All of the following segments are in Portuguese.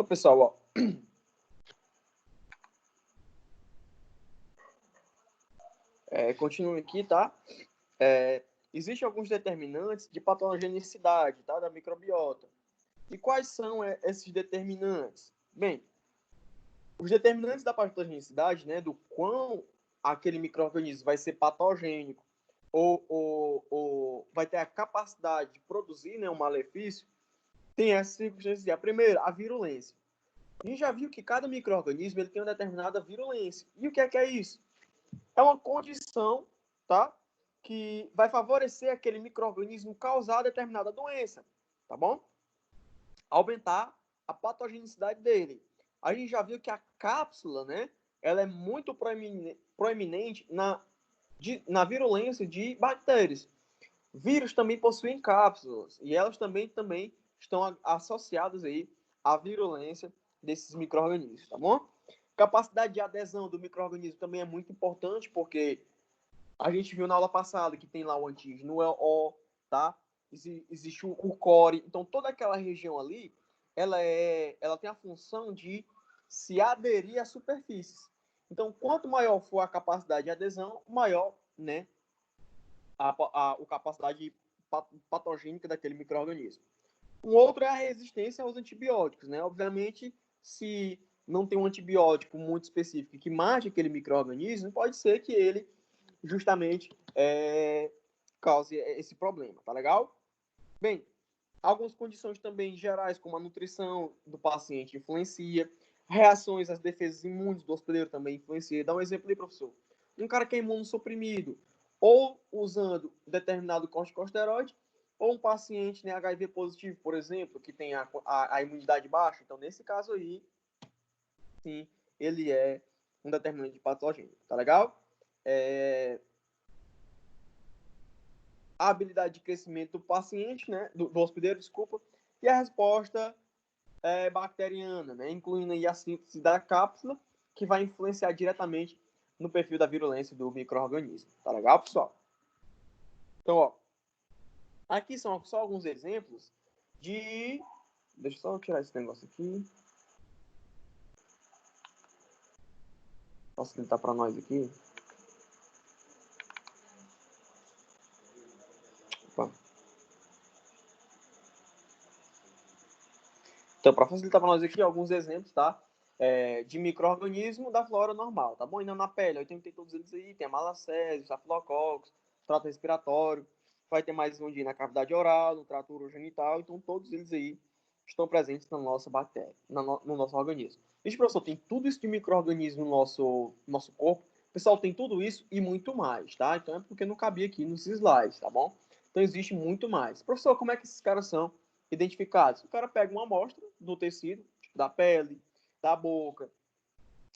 Então, pessoal, ó, continuando aqui, tá? Existem alguns determinantes de patogenicidade, tá? Da microbiota. E quais são esses determinantes? Bem, os determinantes da patogenicidade, né, do quão aquele micro-organismo vai ser patogênico ou vai ter a capacidade de produzir, né, um malefício, tem essas circunstâncias. A primeira, a virulência. A gente já viu que cada micro-organismo ele tem uma determinada virulência. E o que é isso? É uma condição, tá? Que vai favorecer aquele micro-organismo causar determinada doença, tá bom? Aumentar a patogenicidade dele. A gente já viu que a cápsula, né? Ela é muito proeminente na virulência de bactérias. Vírus também possuem cápsulas e elas também estão associadas aí à virulência desses micro-organismos, tá bom? Capacidade de adesão do micro-organismo também é muito importante, porque a gente viu na aula passada que tem lá o antígeno O, tá? Existe o core. Então, toda aquela região ali, ela tem a função de se aderir às superfícies. Então, quanto maior for a capacidade de adesão, maior, né, a capacidade patogênica daquele micro-organismo. Um outro é a resistência aos antibióticos, né? Obviamente, se não tem um antibiótico muito específico que mate aquele micro-organismo, pode ser que ele justamente cause esse problema, tá legal? Bem, algumas condições também gerais, como a nutrição do paciente influencia, reações às defesas imunes do hospedeiro também influencia. Dá um exemplo aí, professor. Um cara que é imunossuprimido, ou usando determinado corticosteroide, ou um paciente, né, HIV positivo, por exemplo, que tem a imunidade baixa. Então, nesse caso aí, sim, ele é um determinante de patogênico, tá legal? A habilidade de crescimento do paciente, né, do hospedeiro, desculpa, e a resposta bacteriana, né, incluindo aí a síntese da cápsula, que vai influenciar diretamente no perfil da virulência do micro-organismo. Tá legal, pessoal? Então, ó, aqui são só alguns exemplos de... Deixa eu só tirar esse negócio aqui. Posso tentar para nós aqui? Opa. Então, para facilitar para nós aqui, alguns exemplos, tá? De micro-organismo da flora normal, tá bom? E não na pele, aí tem todos eles aí, tem a malacésia, stafilococos, trato respiratório, vai ter mais um dia na cavidade oral, no trato urogenital, então todos eles aí estão presentes na nossa bactéria, no nosso organismo. Vixe, professor, tem tudo isso de micro-organismo no nosso corpo? Pessoal, tem tudo isso e muito mais, tá? Então é porque não cabia aqui nos slides, tá bom? Então existe muito mais. Professor, como é que esses caras são identificados? O cara pega uma amostra do tecido, tipo da pele, da boca,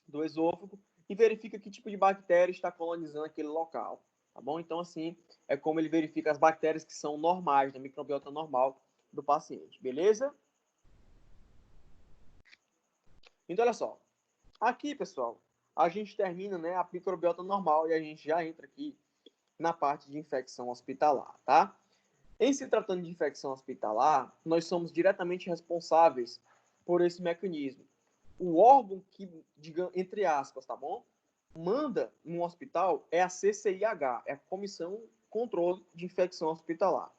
do esôfago, e verifica que tipo de bactéria está colonizando aquele local, tá bom? Então, assim, é como ele verifica as bactérias que são normais, da microbiota normal do paciente, beleza? Então, olha só. Aqui, pessoal, a gente termina, né, a microbiota normal e a gente já entra aqui na parte de infecção hospitalar, tá? Em se tratando de infecção hospitalar, nós somos diretamente responsáveis por esse mecanismo. O órgão que, diga, entre aspas, tá bom? Manda no hospital é a CCIH, é a Comissão Controle de Infecção Hospitalar.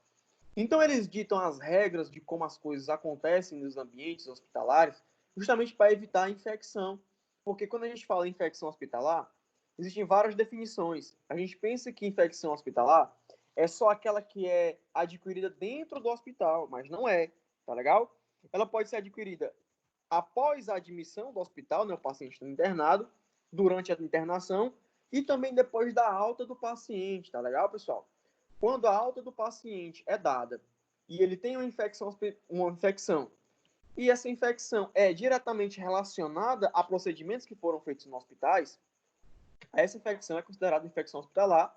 Então, eles ditam as regras de como as coisas acontecem nos ambientes hospitalares, justamente para evitar a infecção. Porque quando a gente fala em infecção hospitalar, existem várias definições. A gente pensa que infecção hospitalar é só aquela que é adquirida dentro do hospital, mas não é, tá legal? Ela pode ser adquirida após a admissão do hospital, né, o paciente está internado, durante a internação e também depois da alta do paciente, tá legal, pessoal? Quando a alta do paciente é dada e ele tem uma infecção e essa infecção é diretamente relacionada a procedimentos que foram feitos nos hospitais, essa infecção é considerada infecção hospitalar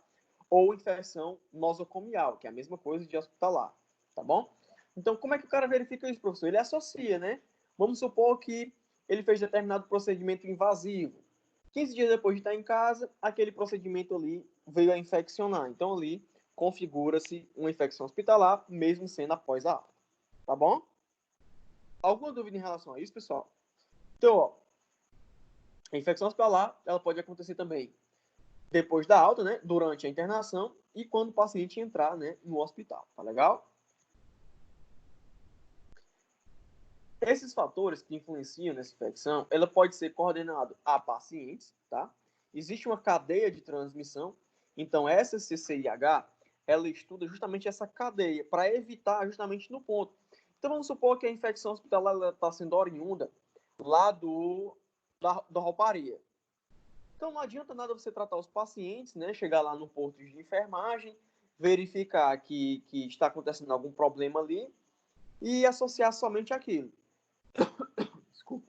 ou infecção nosocomial, que é a mesma coisa de hospitalar, tá bom? Então, como é que o cara verifica isso, professor? Ele associa, né? Vamos supor que ele fez determinado procedimento invasivo. 15 dias depois de estar em casa, aquele procedimento ali veio a infeccionar. Então, ali configura-se uma infecção hospitalar, mesmo sendo após a alta. Tá bom? Alguma dúvida em relação a isso, pessoal? Então, ó, a infecção hospitalar, ela pode acontecer também depois da alta, né, durante a internação e quando o paciente entrar, né, no hospital, tá legal? Esses fatores que influenciam nessa infecção, ela pode ser coordenado a pacientes, tá? Existe uma cadeia de transmissão, então essa CCIH, ela estuda justamente essa cadeia para evitar justamente no ponto. Então vamos supor que a infecção hospitalar está sendo oriunda lá da rouparia. Então não adianta nada você tratar os pacientes, né? Chegar lá no ponto de enfermagem, verificar que está acontecendo algum problema ali e associar somente aquilo. Desculpa.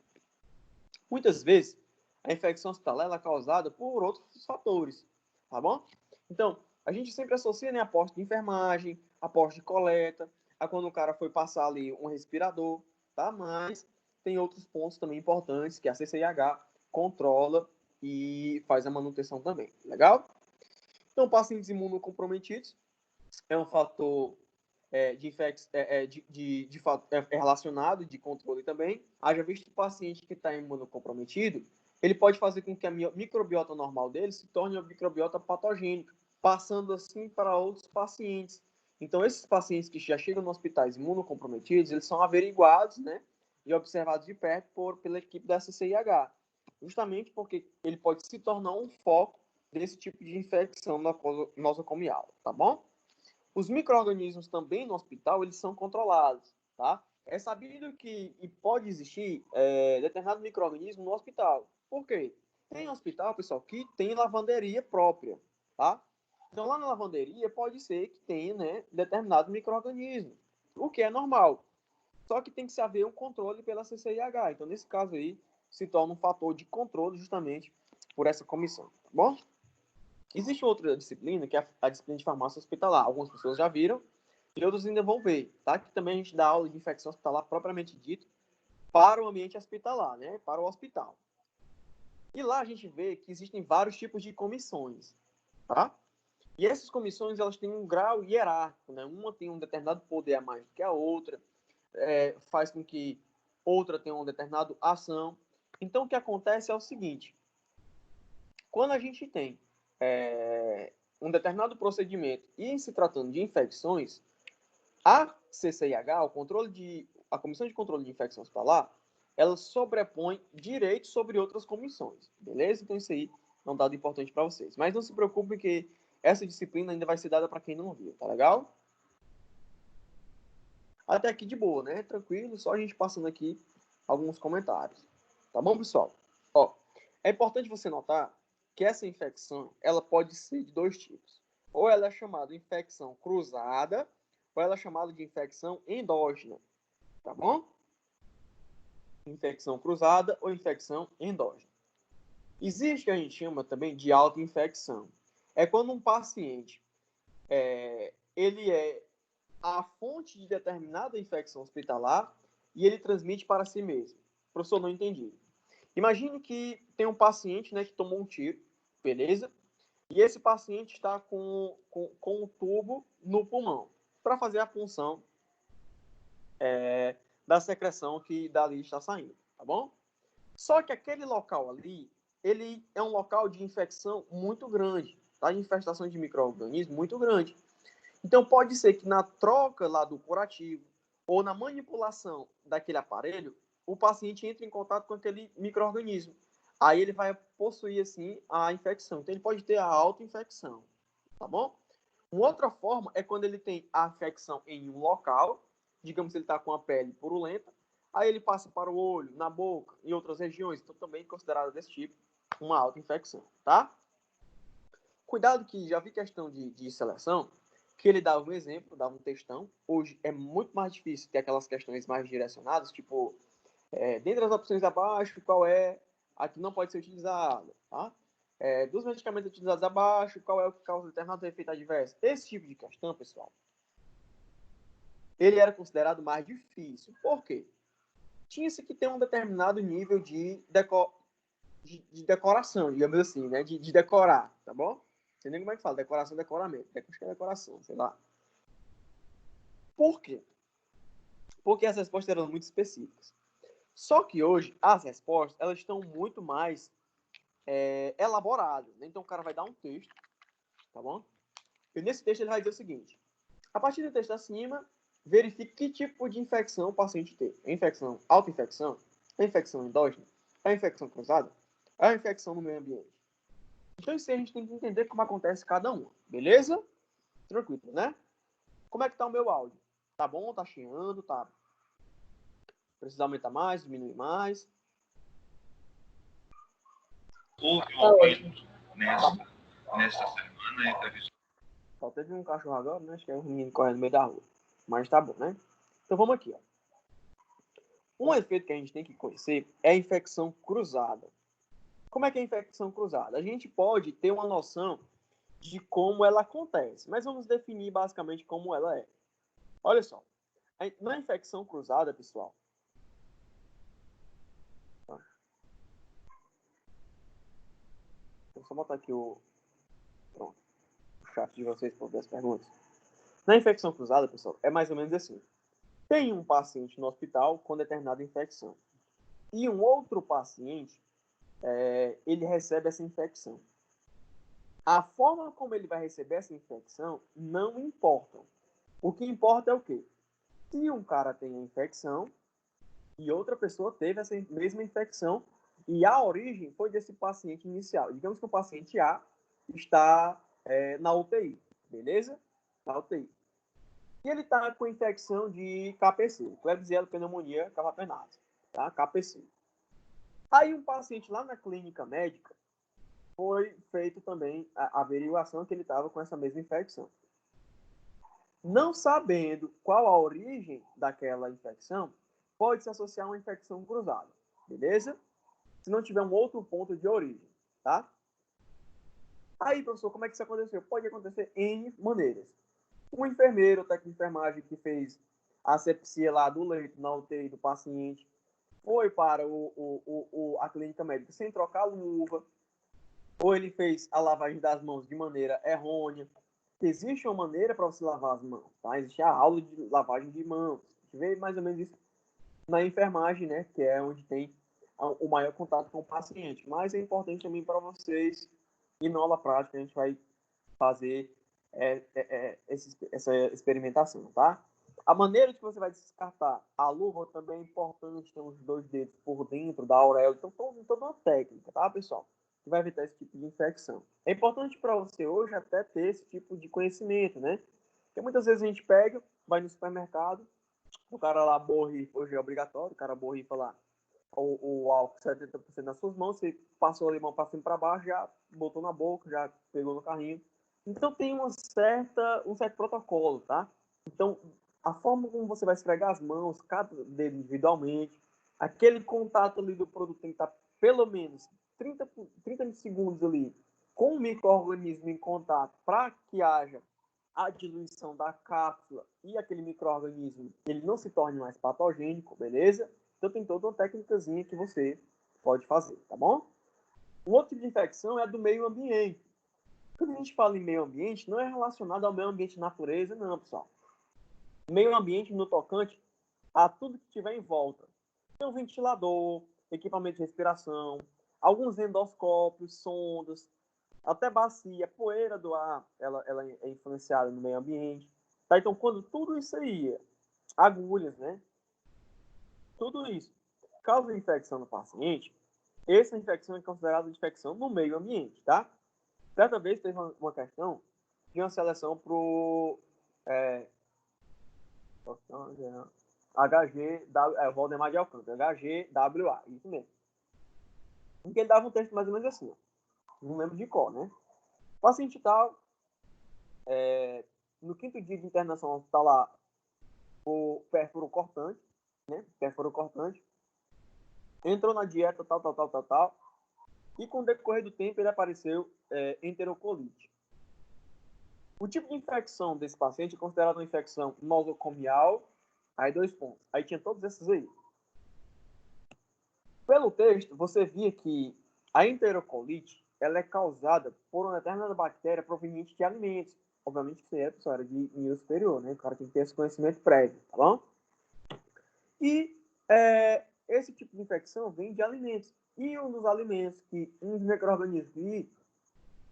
Muitas vezes, a infecção hospitalar é causada por outros fatores, tá bom? Então, a gente sempre associa, né, a poste de enfermagem, a poste de coleta, a quando o cara foi passar ali um respirador, tá? Mas tem outros pontos também importantes que a CCIH controla e faz a manutenção também, legal? Então, pacientes imunocomprometidos é um fator relacionado de controle também. Haja visto o paciente que está imunocomprometido, ele pode fazer com que a microbiota normal dele se torne uma microbiota patogênica, passando assim para outros pacientes. Então, esses pacientes que já chegam nos hospitais imunocomprometidos, eles são averiguados, né, e observados de perto pela equipe da CCIH, justamente porque ele pode se tornar um foco desse tipo de infecção nosocomial, tá bom? Os micro-organismos também no hospital, eles são controlados, tá? É sabido que pode existir determinado micro-organismo no hospital. Por quê? Tem hospital, pessoal, que tem lavanderia própria, tá? Então, lá na lavanderia, pode ser que tenha, né, determinado micro-organismo, o que é normal. Só que tem que se haver um controle pela CCIH. Então, nesse caso aí, se torna um fator de controle justamente por essa comissão, tá bom? Existe outra disciplina, que é a disciplina de farmácia hospitalar. Algumas pessoas já viram e outros ainda vão ver, tá? Que também a gente dá aula de infecção hospitalar propriamente dito para o ambiente hospitalar, né? Para o hospital. E lá a gente vê que existem vários tipos de comissões, tá? E essas comissões, elas têm um grau hierárquico, né? Uma tem um determinado poder a mais do que a outra, faz com que outra tenha uma determinada ação. Então, o que acontece é o seguinte, quando a gente tem um determinado procedimento e em se tratando de infecções, a CCIH, a Comissão de Controle de Infecção Hospitalar, ela sobrepõe direitos sobre outras comissões, beleza? Então isso aí é um dado importante para vocês. Mas não se preocupe que essa disciplina ainda vai ser dada para quem não viu, tá legal? Até aqui de boa, né? Tranquilo, só a gente passando aqui alguns comentários. Tá bom, pessoal? Ó, é importante você notar que essa infecção, ela pode ser de dois tipos. Ou ela é chamada de infecção cruzada, ou ela é chamada de infecção endógena, tá bom? Infecção cruzada ou infecção endógena. Existe o que a gente chama também de autoinfecção. É quando um paciente, ele é a fonte de determinada infecção hospitalar e ele transmite para si mesmo. Professor, não entendi. Imagine que tem um paciente, né, que tomou um tiro, beleza? E esse paciente está com um tubo no pulmão para fazer a punção da secreção que dali está saindo, tá bom? Só que aquele local ali, ele é um local de infecção muito grande, tá? De infestação de micro-organismos muito grande. Então, pode ser que na troca lá do curativo ou na manipulação daquele aparelho, o paciente entre em contato com aquele micro-organismo. Aí ele vai possuir, assim, a infecção. Então, ele pode ter a autoinfecção, tá bom? Uma outra forma é quando ele tem a infecção em um local, digamos que ele está com a pele purulenta, aí ele passa para o olho, na boca e outras regiões, então também considerado desse tipo uma autoinfecção, tá? Cuidado que já vi questão de seleção, que ele dava um exemplo, dava um textão. Hoje é muito mais difícil ter aquelas questões mais direcionadas, tipo, dentre as opções abaixo, qual é a que não pode ser utilizada, tá? Dos medicamentos utilizados abaixo, qual é o que causa determinado efeito adverso? Esse tipo de questão, pessoal, ele era considerado mais difícil. Por quê? Tinha-se que ter um determinado nível de decoração, digamos assim, né? De decorar, tá bom? Não sei nem como é que fala, decoração, decoramento. Acho que é decoração, sei lá. Por quê? Porque as respostas eram muito específicas. Só que hoje, as respostas, elas estão muito mais elaboradas, né? Então, o cara vai dar um texto, tá bom? E nesse texto ele vai dizer o seguinte: a partir do texto acima, verifique que tipo de infecção o paciente teve. É infecção autoinfecção? É infecção endógena? É infecção cruzada? É infecção no meio ambiente? Então, isso aí a gente tem que entender como acontece cada uma, beleza? Tranquilo, né? Como é que tá o meu áudio? Tá bom? Tá chiando? Tá? Precisa aumentar mais? Diminuir mais? Houve um aumento nesta semana entre Só teve um cachorro agora, né? Acho que é um menino correndo no meio da rua. Mas tá bom, né? Então vamos aqui, ó. Um efeito que a gente tem que conhecer é a infecção cruzada. Como é que é a infecção cruzada? A gente pode ter uma noção de como ela acontece, mas vamos definir basicamente como ela é. Olha só, na infecção cruzada, pessoal, vou só botar aqui o chat de vocês para ver as perguntas. Na infecção cruzada, pessoal, é mais ou menos assim. Tem um paciente no hospital com determinada infecção e um outro paciente, ele recebe essa infecção. A forma como ele vai receber essa infecção não importa. O que importa é o quê? Se um cara tem a infecção e outra pessoa teve essa mesma infecção e a origem foi desse paciente inicial. Digamos que o paciente A está na UTI, beleza? Na UTI. E ele está com infecção de KPC, Klebsiella pneumonia carrapenase, tá? KPC. Aí um paciente lá na clínica médica foi feito também a averiguação que ele estava com essa mesma infecção. Não sabendo qual a origem daquela infecção, pode se associar a uma infecção cruzada, beleza? Se não tiver um outro ponto de origem, tá? Aí, professor, como é que isso aconteceu? Pode acontecer N maneiras. Um enfermeiro, técnico de enfermagem que fez a asepsia lá do leito na UTI do paciente, foi para a clínica médica sem trocar luva, ou ele fez a lavagem das mãos de maneira errônea. Existe uma maneira para você lavar as mãos, tá? Existe a aula de lavagem de mãos. A gente vê mais ou menos isso na enfermagem, né? Que é onde tem o maior contato com o paciente. Mas é importante também para vocês, e na aula prática a gente vai fazer essa experimentação, tá? A maneira que você vai descartar a luva também é importante, ter os 2 dedos por dentro da auréola. Então, toda uma técnica, tá, pessoal? Que vai evitar esse tipo de infecção. É importante para você hoje até ter esse tipo de conhecimento, né? Porque muitas vezes a gente pega, vai no supermercado, o cara lá borrifa, hoje é obrigatório, o cara borrifa lá o álcool 70% nas suas mãos, você passou o limão para cima e para baixo, já botou na boca, já pegou no carrinho. Então tem um certo protocolo, tá? Então, a forma como você vai esfregar as mãos, cada dedo individualmente, aquele contato ali do produto tem que estar pelo menos 30 segundos ali com o micro-organismo em contato para que haja a diluição da cápsula e aquele micro-organismo ele não se torne mais patogênico, beleza? Então tem toda uma técnicazinha que você pode fazer, tá bom? Um outro tipo de infecção é a do meio ambiente. Quando a gente fala em meio ambiente, não é relacionado ao meio ambiente natureza, não, pessoal. Meio ambiente no tocante a tudo que tiver em volta. Tem um ventilador, equipamento de respiração, alguns endoscópios, sondas, até bacia, poeira do ar, ela é influenciada no meio ambiente. Tá? Então, quando tudo isso aí, agulhas, né? Tudo isso causa infecção no paciente, essa infecção é considerada infecção no meio ambiente, tá? Certa vez teve uma questão de uma seleção para o Valdemar de Alcântara, HGWA, isso mesmo. Em que ele dava um texto mais ou menos assim, ó. Não lembro de qual, né? O paciente tal, no 5º dia de internação hospitalar, o pérfuro cortante, né? Pérfuro cortante, entrou na dieta tal, e com o decorrer do tempo ele apareceu enterocolite. O tipo de infecção desse paciente é considerado uma infecção nosocomial, aí 2 pontos. Aí tinha todos esses aí. Pelo texto, você via que a enterocolite ela é causada por uma determinada bactéria proveniente de alimentos. Obviamente que isso era de nível superior, né? O cara tem que ter esse conhecimento prévio, tá bom? E esse tipo de infecção vem de alimentos. E um dos alimentos que uns micro-organismos que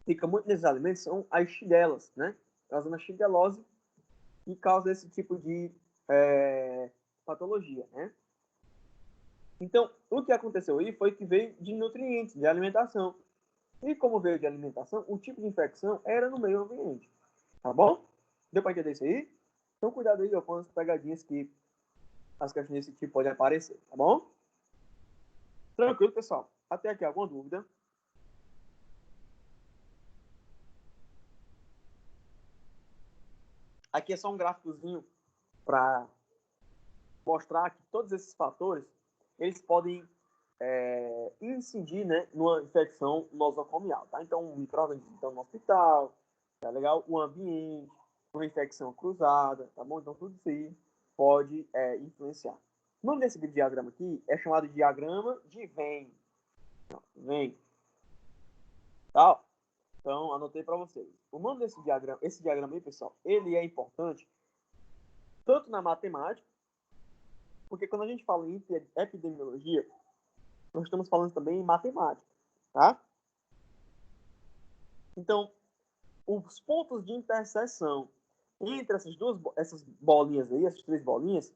fica muito nesses alimentos são as shigellas, né? Causando a shigelose e causa esse tipo de patologia, né? Então, o que aconteceu aí foi que veio de nutrientes, de alimentação. E como veio de alimentação, o tipo de infecção era no meio ambiente. Tá bom? Deu para entender isso aí? Então, cuidado aí com as pegadinhas que as questões desse tipo podem aparecer, tá bom? Tranquilo, pessoal. Até aqui, alguma dúvida? Aqui é só um gráficozinho para mostrar que todos esses fatores, eles podem incidir, né, numa infecção nosocomial, tá? Então, um micro-organismo então, no hospital, tá legal? O ambiente, uma infecção cruzada, tá bom? Então, tudo isso aí pode influenciar. O nome desse diagrama aqui é chamado de diagrama de Venn. Venn. Tá? Então, anotei para vocês. O nome desse diagrama, esse diagrama aí, pessoal, ele é importante tanto na matemática, porque quando a gente fala em epidemiologia, nós estamos falando também em matemática, tá? Então, os pontos de interseção entre essas bolinhas aí, essas três bolinhas,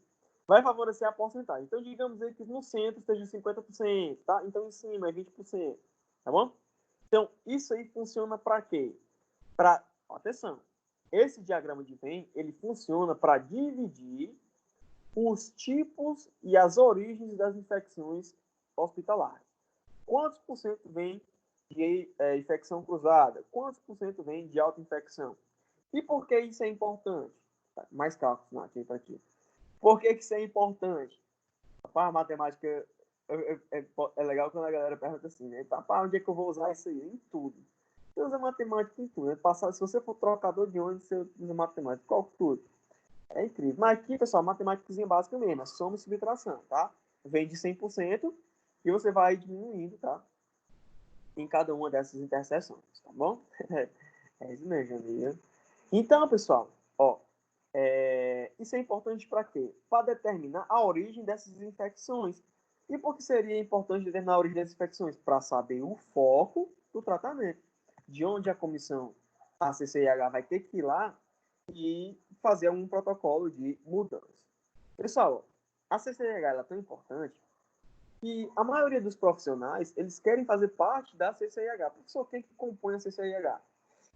vai favorecer a porcentagem. Então, digamos aí que no centro esteja 50%, tá? Então, em cima é 20%, tá bom? Então, isso aí funciona para quê? Atenção, esse diagrama de Venn, ele funciona para dividir os tipos e as origens das infecções hospitalares. Quantos por cento vem de infecção cruzada? Quantos por cento vem de auto-infecção? E por que isso é importante? Mais cálculos aqui para ti. Por que isso é importante? A matemática é legal quando a galera pergunta assim, né? Papai, onde é que eu vou usar isso aí? Em tudo. Você usa matemática em tudo. Né? Se você for trocador de ônibus, você usa matemática. Qual tudo? É incrível. Mas aqui, pessoal, matemática básica mesmo. É soma e subtração, tá? Vem de 100% e você vai diminuindo, tá? Em cada uma dessas interseções, tá bom? É isso mesmo, amiga. Então, pessoal, ó, isso é importante para quê? Para determinar a origem dessas infecções. E por que seria importante determinar a origem dessas infecções? Para saber o foco do tratamento. De onde a comissão, a CCIH, vai ter que ir lá e fazer um protocolo de mudança. Pessoal, a CCIH é tão importante que a maioria dos profissionais, eles querem fazer parte da CCIH. Professor, quem que compõe a CCIH?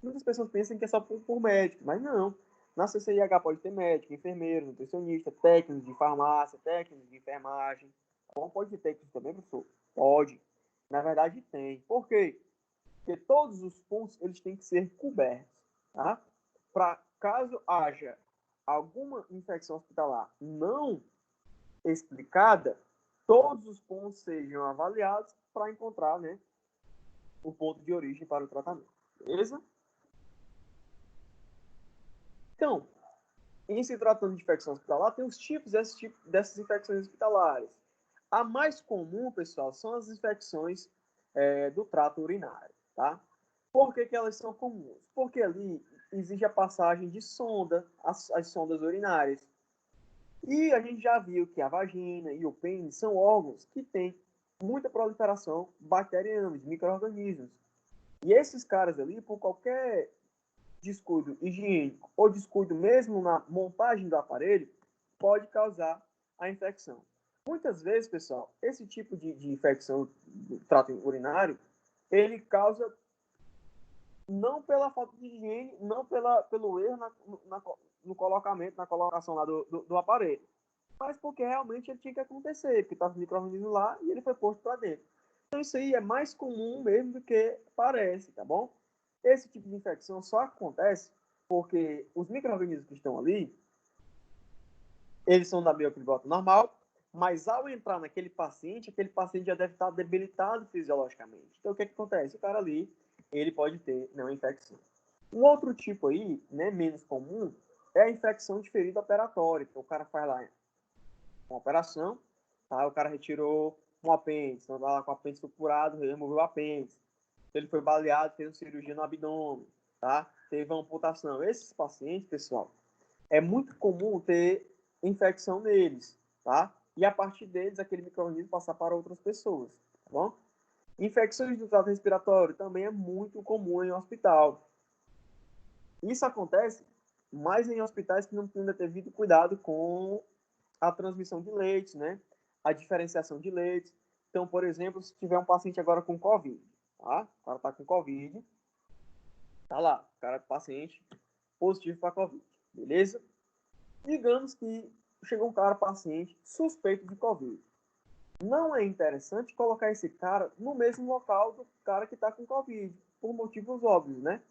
Muitas pessoas pensam que é só por médico, mas não. Na CCIH pode ter médico, enfermeiro, nutricionista, técnico de farmácia, técnico de enfermagem. Bom, pode ter técnico também, professor? Pode. Na verdade, tem. Por quê? Porque todos os pontos eles têm que ser cobertos. Tá? Para caso haja alguma infecção hospitalar não explicada, todos os pontos sejam avaliados para encontrar, né, o ponto de origem para o tratamento. Beleza? Então, em se tratando de infecção hospitalar, tem os tipos dessas infecções hospitalares. A mais comum, pessoal, são as infecções do trato urinário, tá? Por que elas são comuns? Porque ali exige a passagem de sonda, as sondas urinárias. E a gente já viu que a vagina e o pênis são órgãos que têm muita proliferação bacteriana, de micro-organismos. E esses caras ali, por qualquer descuido higiênico ou descuido mesmo na montagem do aparelho, pode causar a infecção. Muitas vezes, pessoal, esse tipo de infecção do trato urinário, ele causa não pela falta de higiene, não pelo erro no colocamento, na colocação lá do aparelho, mas porque realmente ele tinha que acontecer, porque estava o micro-organismo lá e ele foi posto para dentro. Então isso aí é mais comum mesmo do que parece, tá bom? Esse tipo de infecção só acontece porque os micro-organismos que estão ali, eles são da microbiota normal, mas ao entrar naquele paciente, aquele paciente já deve estar debilitado fisiologicamente. Então o que acontece? O cara ali, ele pode ter uma infecção. Um outro tipo aí, né, menos comum, é a infecção de ferida operatória, que o cara faz lá uma operação, tá? O cara retirou um apêndice, então tá lá com o apêndice supurado, removeu o apêndice. Ele foi baleado, fez uma cirurgia no abdômen, tá? Teve uma amputação. Esses pacientes, pessoal, é muito comum ter infecção neles, tá? e a partir deles, aquele micro-organismo passar para outras pessoas, tá bom? Infecções do trato respiratório também é muito comum em hospital. Isso acontece mais em hospitais que não têm devido cuidado com a transmissão de leites, né? A diferenciação de leites. Então, por exemplo, se tiver um paciente agora com Covid, tá? O cara tá com Covid, tá lá, o cara paciente positivo para Covid, beleza? Digamos que chegou um cara paciente suspeito de Covid. Não é interessante colocar esse cara no mesmo local do cara que está com Covid, por motivos óbvios, né?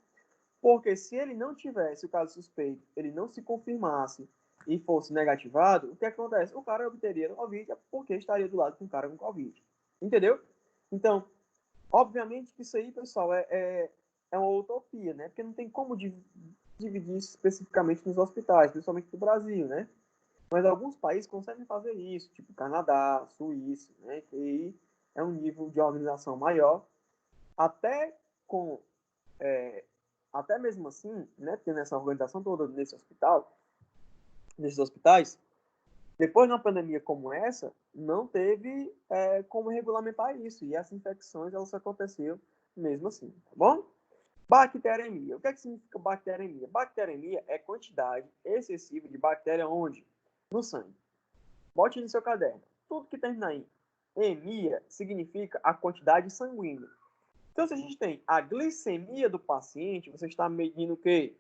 Porque se ele não tivesse o caso suspeito, ele não se confirmasse e fosse negativado, o que acontece? O cara obteria Covid porque estaria do lado de um cara com Covid. Entendeu? Então, obviamente que isso aí, pessoal, é uma utopia, né? Porque não tem como dividir isso especificamente nos hospitais, principalmente no Brasil, né? Mas alguns países conseguem fazer isso, tipo Canadá, Suíça, né? Que aí é um nível de organização maior. Até com até mesmo assim, né, tendo essa organização toda nesses hospitais, depois de uma pandemia como essa, não teve como regulamentar isso. E essas infecções, elas aconteceram mesmo assim, tá bom? Bacteremia. O que é que significa bacteremia? Bacteremia é quantidade excessiva de bactéria onde? No sangue. Bote no seu caderno. Tudo que termina em emia significa a quantidade sanguínea. Então, se a gente tem a glicemia do paciente, você está medindo o quê?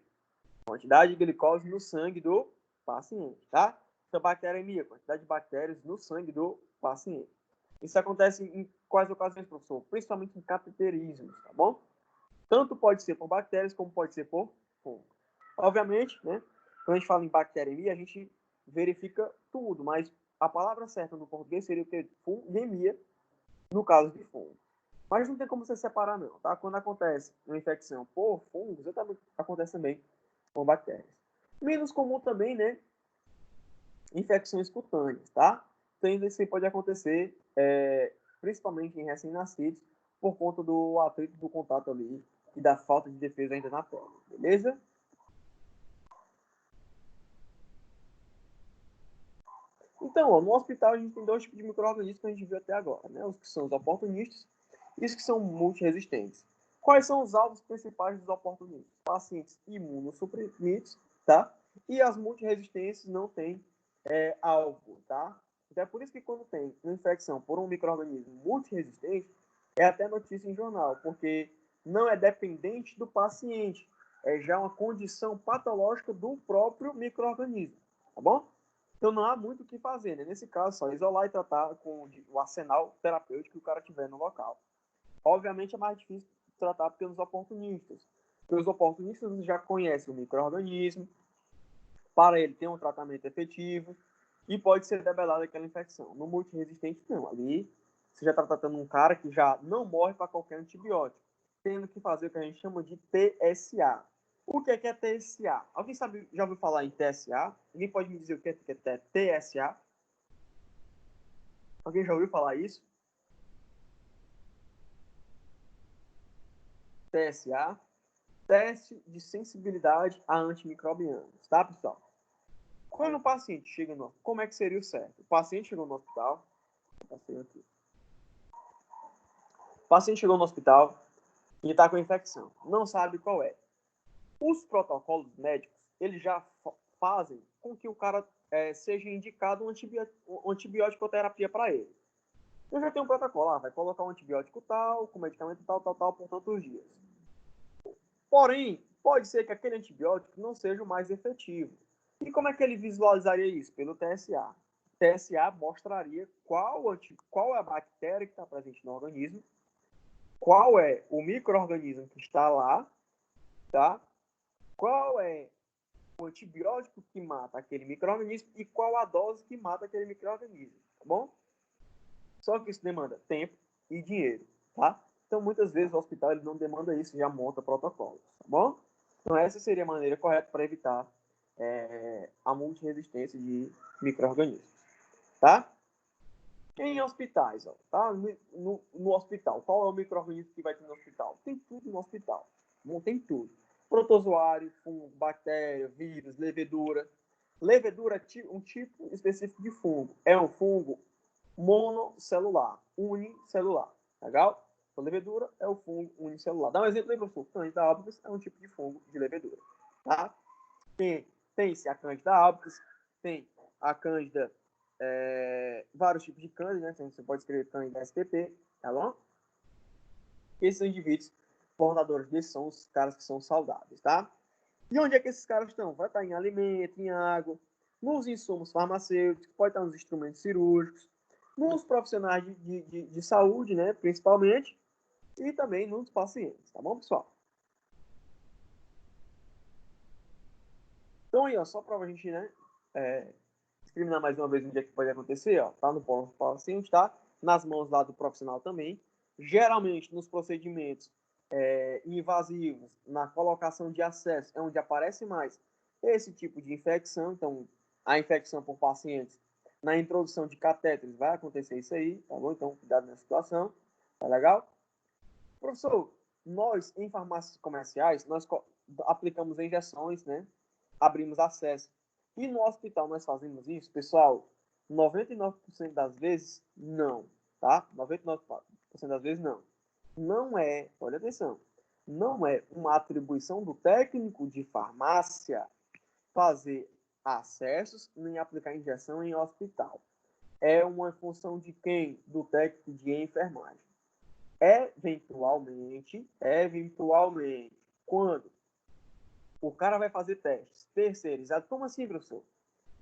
Quantidade de glicose no sangue do paciente, tá? Então, bacteremia, quantidade de bactérias no sangue do paciente. Isso acontece em quais ocasiões, professor? Principalmente em cateterismos, tá bom? Tanto pode ser por bactérias, como pode ser por fungo. Obviamente, né? Quando a gente fala em bacteremia, a gente verifica tudo, mas a palavra certa no português seria o que? Fungemia, no caso de fungo. Mas não tem como você separar, não, tá? Quando acontece uma infecção por fungos, acontece também com bactérias. Menos comum também, né? Infecções cutâneas, tá? Então, isso pode acontecer, principalmente em recém-nascidos, por conta do atrito do contato ali e da falta de defesa ainda na pele, beleza? Então, ó, no hospital a gente tem dois tipos de micro-organismos que a gente viu até agora, né? Os que são os oportunistas e os que são multiresistentes. Quais são os alvos principais dos oportunistas? Pacientes imunossuprimidos, tá? E as multiresistentes não têm alvo, tá? Então é por isso que quando tem uma infecção por um micro-organismo multiresistente, é até notícia em jornal, porque não é dependente do paciente, é já uma condição patológica do próprio micro-organismo, tá bom? Então não há muito o que fazer, né? Nesse caso, só isolar e tratar com o arsenal terapêutico que o cara tiver no local. Obviamente é mais difícil tratar pelos oportunistas. Porque os oportunistas já conhecem o micro-organismo, para ele ter um tratamento efetivo e pode ser debelada aquela infecção. No multiresistente, não. Ali você já está tratando um cara que já não morre para qualquer antibiótico, tendo que fazer o que a gente chama de TSA. O que é TSA? Alguém sabe, já ouviu falar em TSA? Alguém pode me dizer o que é TSA? Alguém já ouviu falar isso? TSA, teste de sensibilidade a antimicrobianos, tá, pessoal? Quando o paciente chega no... Como é que seria o certo? O paciente chegou no hospital... O paciente chegou no hospital e está com infecção. Não sabe qual é. Os protocolos médicos, eles já fazem com que o cara seja indicado uma antibiótico-terapia para ele. Eu já tenho um protocolo, vai colocar um antibiótico tal, com medicamento tal, por tantos dias. Porém, pode ser que aquele antibiótico não seja o mais efetivo. E como é que ele visualizaria isso? Pelo TSA. O TSA mostraria qual é a bactéria que está presente no organismo, qual é o micro-organismo que está lá, tá? Qual é o antibiótico que mata aquele micro-organismo e qual a dose que mata aquele micro-organismo, tá bom? Só que isso demanda tempo e dinheiro, tá? Então, muitas vezes o hospital ele não demanda isso, já monta protocolos, tá bom? Então, essa seria a maneira correta para evitar a multiresistência de micro-organismos, tá? Em hospitais, ó, tá? No hospital, qual é o micro-organismo que vai ter no hospital? Tem tudo no hospital, não tem tudo. Protozoário, fungo, bactéria, vírus, levedura. Levedura é um tipo específico de fungo. É um fungo monocelular, unicelular. Legal? Então, levedura é o fungo unicelular. Dá um exemplo aí, professor. Cândida albicans é um tipo de fungo de levedura. Tá? Tem-se a Cândida albicans, tem a Cândida, vários tipos de Cândida, né? Você pode escrever Cândida spp, tá bom? Esses indivíduos portadores desses são os caras que são saudáveis, tá? E onde é que esses caras estão? Vai estar em alimento, em água, nos insumos farmacêuticos, pode estar nos instrumentos cirúrgicos, nos profissionais de saúde, né, principalmente, e também nos pacientes, tá bom, pessoal? Então aí, ó, só para a gente, né, discriminar mais uma vez onde é que pode acontecer, ó, tá no paciente, tá? Nas mãos lá do profissional também. Geralmente, nos procedimentos invasivos, na colocação de acesso, é onde aparece mais esse tipo de infecção. Então, a infecção por pacientes, na introdução de catéteres, vai acontecer isso aí, tá bom? Então, cuidado nessa situação, tá legal? Professor, nós, em farmácias comerciais, nós aplicamos injeções, né? Abrimos acesso. E no hospital nós fazemos isso, pessoal, 99% das vezes, não, tá? 99% das vezes, não. Não é, olha atenção, não é uma atribuição do técnico de farmácia fazer acessos nem aplicar injeção em hospital. É uma função de quem? Do técnico de enfermagem. Eventualmente, quando o cara vai fazer testes terceirizados, como assim, professor?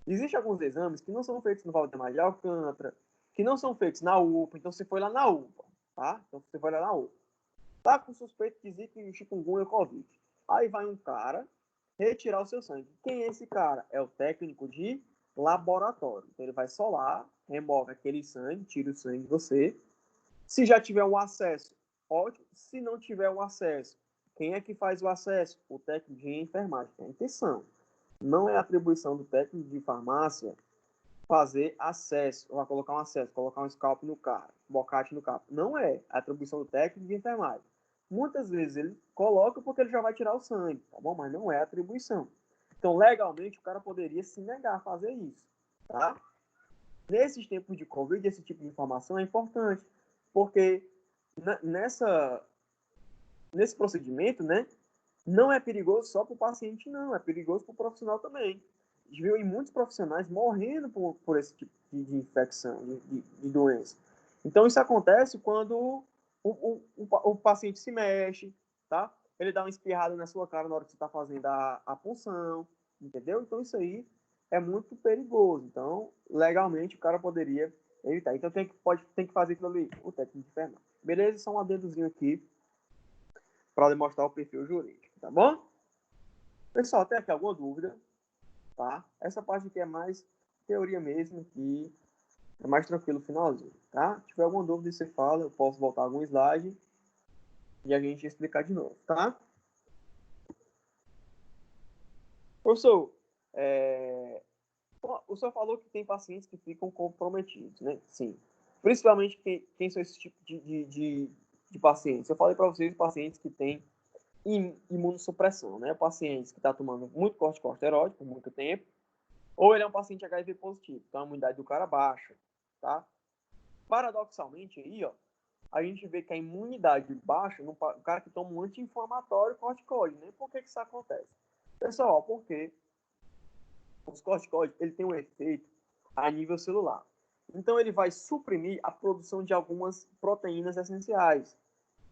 Existem alguns exames que não são feitos no Valdemar de Alcântara, que não são feitos na UPA, então você foi lá na UPA, tá? Então você foi lá na UPA. Tá com suspeito de zika, chikungunya ou Covid. Aí vai um cara retirar o seu sangue. Quem é esse cara? É o técnico de laboratório. Então ele vai só lá, remove aquele sangue, tira o sangue de você. Se já tiver um acesso, ótimo. Se não tiver o acesso, quem é que faz o acesso? O técnico de enfermagem. É a intenção. Não é atribuição do técnico de farmácia fazer acesso, vai colocar um acesso, colocar um scalp no cara, bocate no cara. Não é a atribuição do técnico de enfermagem. Muitas vezes ele coloca porque ele já vai tirar o sangue, tá bom? Mas não é atribuição. Então, legalmente, o cara poderia se negar a fazer isso, tá? Nesses tempos de Covid, esse tipo de informação é importante, porque nesse procedimento, né, não é perigoso só para o paciente, não, é perigoso para o profissional também. A gente viu aí muitos profissionais morrendo por esse tipo de infecção, de doença. Então, isso acontece quando o paciente se mexe, tá? Ele dá uma espirrada na sua cara na hora que você está fazendo a punção, entendeu? Então, isso aí é muito perigoso. Então, legalmente, o cara poderia evitar. Então, tem que fazer aquilo ali, o técnico de enfermagem. Beleza? Só um adendozinho aqui para demonstrar o perfil jurídico, tá bom? Pessoal, tem aqui alguma dúvida? Tá? Essa parte aqui é mais teoria mesmo, que é mais tranquilo o finalzinho, tá? Se tiver alguma dúvida, você fala, eu posso voltar algum slide e a gente explicar de novo, tá? Professor, o senhor falou que tem pacientes que ficam comprometidos, né? Sim. Principalmente quem são esses tipos de pacientes? Eu falei para vocês, pacientes que têm imunossupressão, né? Pacientes que estão tomando muito corticosteroide por muito tempo, ou ele é um paciente HIV positivo, então a imunidade do cara baixa, tá? Paradoxalmente aí, ó, a gente vê que a imunidade baixa no cara que toma um anti-inflamatório corticoide, né? Por que isso acontece? Pessoal, porque os corticoides, ele tem um efeito a nível celular. Então ele vai suprimir a produção de algumas proteínas essenciais,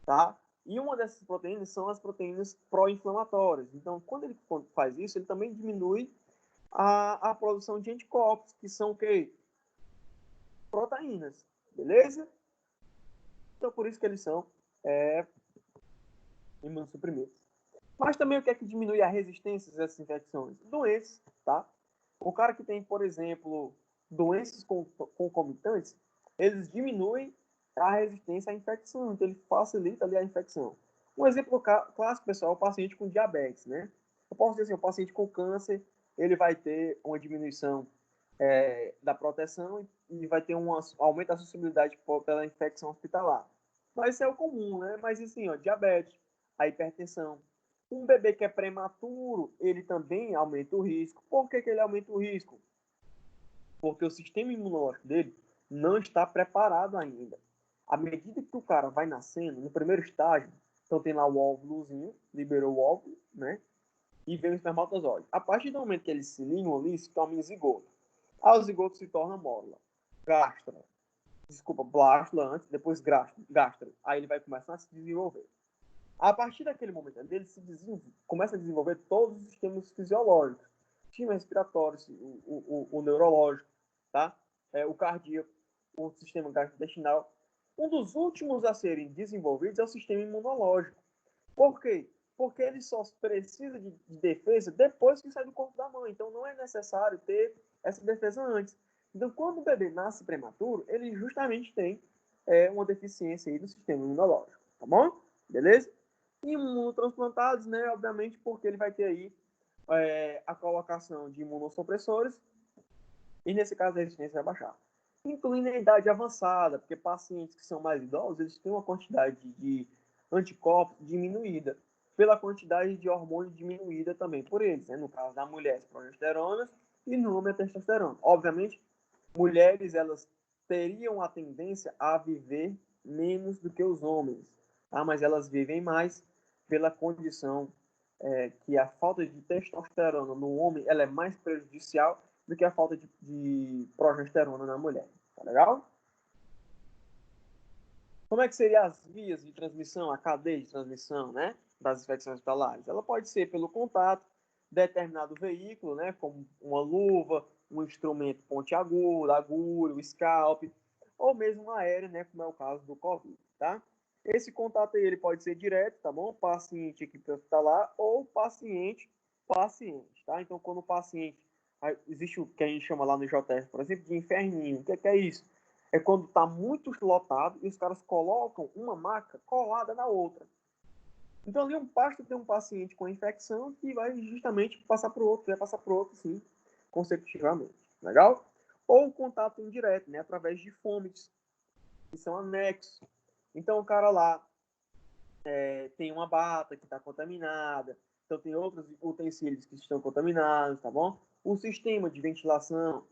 tá? E uma dessas proteínas são as proteínas pró-inflamatórias. Então, quando ele faz isso, ele também diminui a produção de anticorpos, que são o quê? Proteínas, beleza? Então, por isso que eles são imunossuprimidos. Mas também o que é que diminui a resistência a essas infecções? Doenças, tá? O cara que tem, por exemplo, doenças concomitantes, eles diminuem a resistência à infecção, então ele facilita ali a infecção. Um exemplo clássico, pessoal, é o paciente com diabetes, né? Eu posso dizer assim, o paciente com câncer, ele vai ter uma diminuição da proteção e vai ter um aumento da suscetibilidade pela infecção hospitalar. Mas isso é o comum, né? Mas assim, ó, diabetes, a hipertensão, Um bebê que é prematuro, ele também aumenta o risco. Por que ele aumenta o risco? Porque o sistema imunológico dele não está preparado ainda. À medida que o cara vai nascendo, no primeiro estágio, então tem lá o óvulozinho, liberou o óvulo, né? E vem o espermatozoide. A partir do momento que eles se ligam ali, se torna em zigoto. Aí o zigoto se torna mórdula, gástra, blástula antes, depois gástra. Aí ele vai começar a se desenvolver. A partir daquele momento ele começa a desenvolver todos os sistemas fisiológicos, o sistema respiratório, o neurológico, tá? O cardíaco, o sistema gastrointestinal. Um dos últimos a serem desenvolvidos é o sistema imunológico. Por quê? Porque ele só precisa de defesa depois que sai do corpo da mãe. Então, não é necessário ter essa defesa antes. Então, quando o bebê nasce prematuro, ele justamente tem uma deficiência aí do sistema imunológico. Tá bom? Beleza? E imunotransplantados, né? Obviamente, porque ele vai ter aí a colocação de imunossupressores e, nesse caso, a resistência vai baixar. Incluindo a idade avançada, porque pacientes que são mais idosos, eles têm uma quantidade de anticorpos diminuída, pela quantidade de hormônio diminuída também por eles, né? No caso da mulher, as progesteronas e no homem a testosterona. Obviamente, mulheres, elas teriam a tendência a viver menos do que os homens, tá? Mas elas vivem mais pela condição que a falta de testosterona no homem ela é mais prejudicial do que a falta de progesterona na mulher. Tá legal? Como é que seriam as vias de transmissão, a cadeia de transmissão, né, das infecções hospitalares? Ela pode ser pelo contato de determinado veículo, né, como uma luva, um instrumento pontiagudo, agulha, o scalp, ou mesmo aéreo, né, como é o caso do Covid, tá? Esse contato aí, ele pode ser direto, tá bom? Paciente, equipe hospitalar, ou paciente, tá? Então, quando o paciente, existe o que a gente chama lá no JF, por exemplo, de inferninho. O que é isso? É quando está muito lotado e os caras colocam uma maca colada na outra. Então, ali basta ter um paciente com infecção que vai justamente passar para o outro, vai passar para o outro, sim, consecutivamente. Legal? Ou o contato indireto, né, através de fomites, que são anexos. Então, o cara lá tem uma bata que está contaminada, então tem outros utensílios que estão contaminados, tá bom? O sistema de ventilação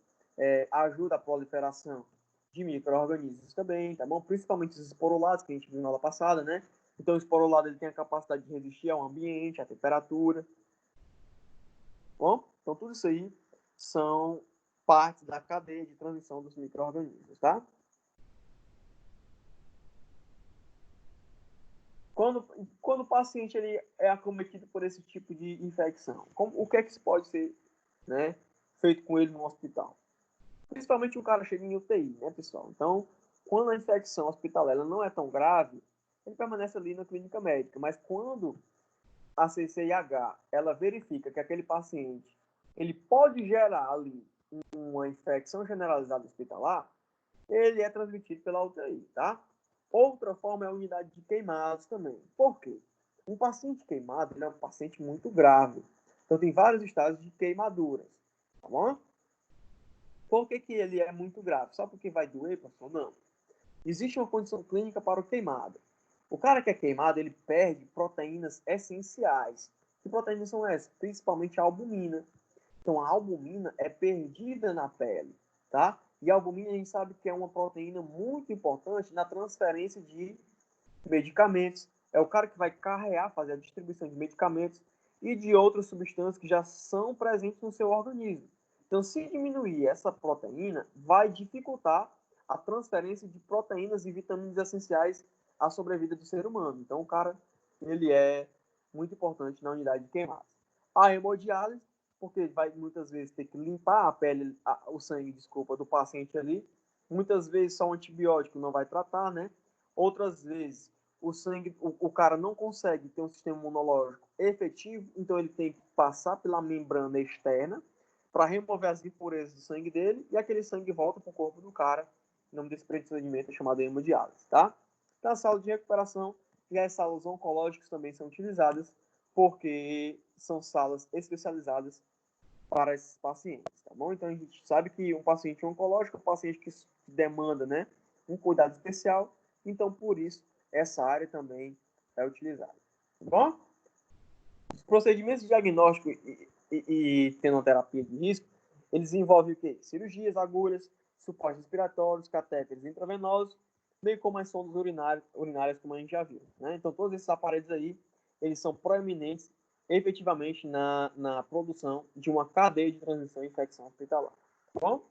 ajuda a proliferação de micro-organismos também, tá bom? Principalmente os esporulados, que a gente viu na aula passada, né? Então, o esporulado ele tem a capacidade de resistir ao ambiente, à temperatura. Bom, então tudo isso aí são partes da cadeia de transmissão dos micro-organismos, tá? Quando o paciente ele é acometido por esse tipo de infecção, o que é que pode ser, né, feito com ele no hospital? Principalmente o cara chega em UTI, né, pessoal? Então, quando a infecção hospitalar ela não é tão grave, ele permanece ali na clínica médica. Mas quando a CCIH ela verifica que aquele paciente ele pode gerar ali uma infecção generalizada hospitalar, ele é transmitido pela UTI, tá? Outra forma é a unidade de queimados também. Por quê? Um paciente queimado ele é um paciente muito grave. Então, tem vários estágios de queimaduras, tá bom? Por que ele é muito grave? Só porque vai doer, pastor? Não. Existe uma condição clínica para o queimado. O cara que é queimado, ele perde proteínas essenciais. Que proteínas são essas? Principalmente a albumina. Então, a albumina é perdida na pele, tá? E a albumina a gente sabe que é uma proteína muito importante na transferência de medicamentos. É o cara que vai carregar, fazer a distribuição de medicamentos e de outras substâncias que já são presentes no seu organismo. Então, se diminuir essa proteína, vai dificultar a transferência de proteínas e vitaminas essenciais à sobrevida do ser humano. Então, o cara, ele é muito importante na unidade de queimadas. A hemodiálise, porque vai muitas vezes ter que limpar a pele, o sangue, desculpa, do paciente ali. Muitas vezes só um antibiótico não vai tratar, né? Outras vezes o sangue, o cara não consegue ter um sistema imunológico efetivo, então ele tem que passar pela membrana externa para remover as impurezas do sangue dele e aquele sangue volta para o corpo do cara. O nome desse procedimento é chamado hemodiálise, tá? Então, a sala de recuperação e as salas oncológicas também são utilizadas porque são salas especializadas para esses pacientes, tá bom? Então, a gente sabe que um paciente oncológico é um paciente que demanda, né, um cuidado especial, então, por isso, essa área também é utilizada, tá bom? procedimentos de diagnóstico e tenoterapia de risco, eles envolvem o quê? Cirurgias, agulhas, suportes respiratórios, catéteres intravenosos, bem como as sondas urinárias, como a gente já viu, né? Então, todos esses aparelhos aí, eles são proeminentes efetivamente na produção de uma cadeia de transmissão e infecção hospitalar. Tá bom?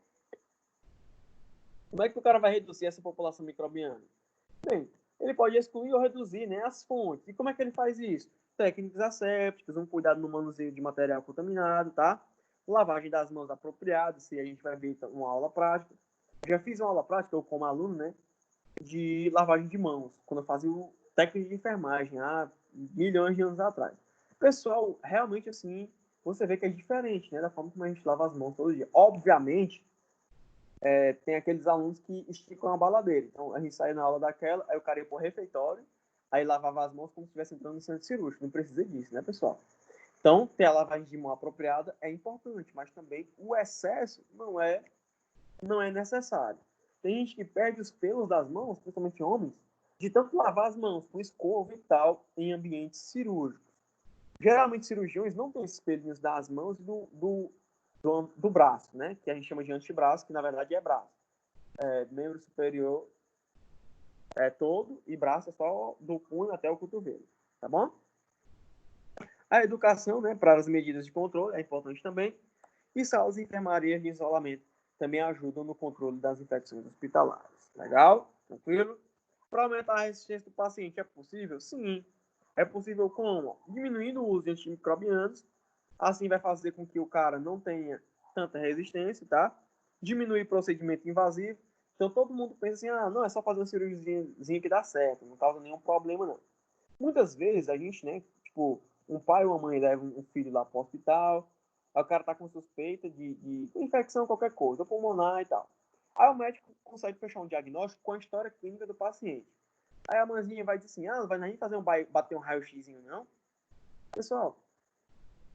Como é que o cara vai reduzir essa população microbiana? Bem, ele pode excluir ou reduzir, né, as fontes. E como é que ele faz isso? Técnicas assépticas, um cuidado no manuseio de material contaminado, tá? Lavagem das mãos apropriada, se a gente vai ver uma aula prática. Já fiz uma aula prática, eu como aluno, né, de lavagem de mãos, quando eu fazia o técnico de enfermagem, há milhões de anos atrás. Pessoal, realmente, assim, você vê que é diferente, né, da forma como a gente lava as mãos todo dia. Obviamente, tem aqueles alunos que esticam a baladeira. Então, a gente saía na aula daquela, aí o cara ia pro refeitório, aí lavava as mãos como se estivesse entrando no centro cirúrgico. Não precisa disso, né, pessoal? Então, ter a lavagem de mão apropriada é importante, mas também o excesso não é necessário. Tem gente que perde os pelos das mãos, principalmente homens, de tanto lavar as mãos com escova e tal, em ambientes cirúrgicos. Geralmente, cirurgiões não têm esses pelinhos das mãos e do braço, né? Que a gente chama de antebraço, que na verdade é braço. Membro superior é todo e braço é só do punho até o cotovelo, tá bom? A educação, né, para as medidas de controle é importante também. E salas e enfermarias de isolamento também ajudam no controle das infecções hospitalares. Legal? Tranquilo? Para aumentar a resistência do paciente, é possível? Sim. É possível como? Diminuindo o uso de antimicrobianos. Assim vai fazer com que o cara não tenha tanta resistência, tá? Diminuir procedimento invasivo. Então todo mundo pensa assim, não, é só fazer uma cirurgiazinha que dá certo, não causa nenhum problema, não. Muitas vezes a gente, né, tipo, um pai ou uma mãe leva um filho lá para o hospital, aí o cara tá com suspeita de infecção, qualquer coisa, pulmonar e tal. Aí o médico consegue fechar um diagnóstico com a história clínica do paciente. Aí a mãezinha vai dizer assim, não vai nem fazer bater um raio-x, não. Pessoal,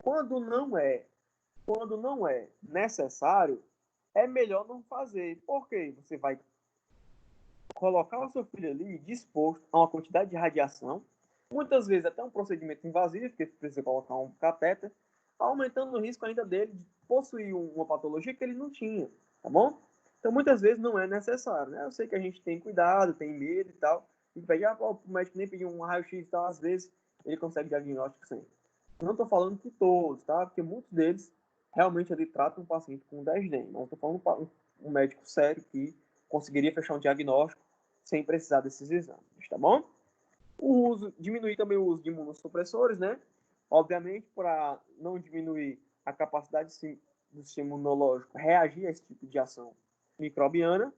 quando não é necessário, é melhor não fazer. Por quê? Você vai colocar o seu filho ali disposto a uma quantidade de radiação, muitas vezes até um procedimento invasivo, porque precisa colocar um catéter, aumentando o risco ainda dele de possuir uma patologia que ele não tinha, tá bom? Então, muitas vezes não é necessário, né? Eu sei que a gente tem cuidado, tem medo e tal, e pede, o médico nem pediu um raio-x e tal, às vezes ele consegue diagnóstico sem. Eu não estou falando que todos, tá? Porque muitos deles realmente ali tratam um paciente com 10 mas estou falando um médico sério que conseguiria fechar um diagnóstico sem precisar desses exames, tá bom? Diminuir também o uso de imunossupressores, né? Obviamente, para não diminuir a capacidade do sistema imunológico reagir a esse tipo de ação microbiana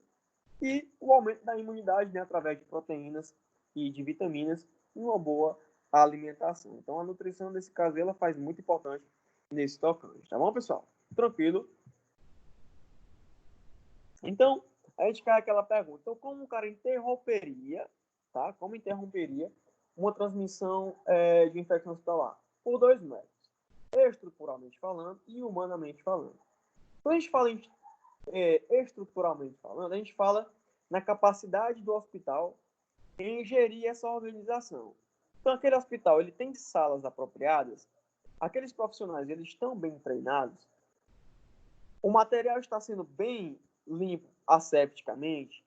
e o aumento da imunidade, né, através de proteínas e de vitaminas e uma boa alimentação. Então, a nutrição, nesse caso, ela faz muito importante nesse tocante, tá bom, pessoal? Tranquilo? Então, a gente cai aquela pergunta. Então, como o cara interromperia, tá? Como interromperia uma transmissão de infecção hospitalar? Por dois métodos. Estruturalmente falando e humanamente falando. Quando a gente fala estruturalmente falando, a gente fala na capacidade do hospital em gerir essa organização. Então, aquele hospital, ele tem salas apropriadas, aqueles profissionais, eles estão bem treinados, o material está sendo bem limpo assepticamente,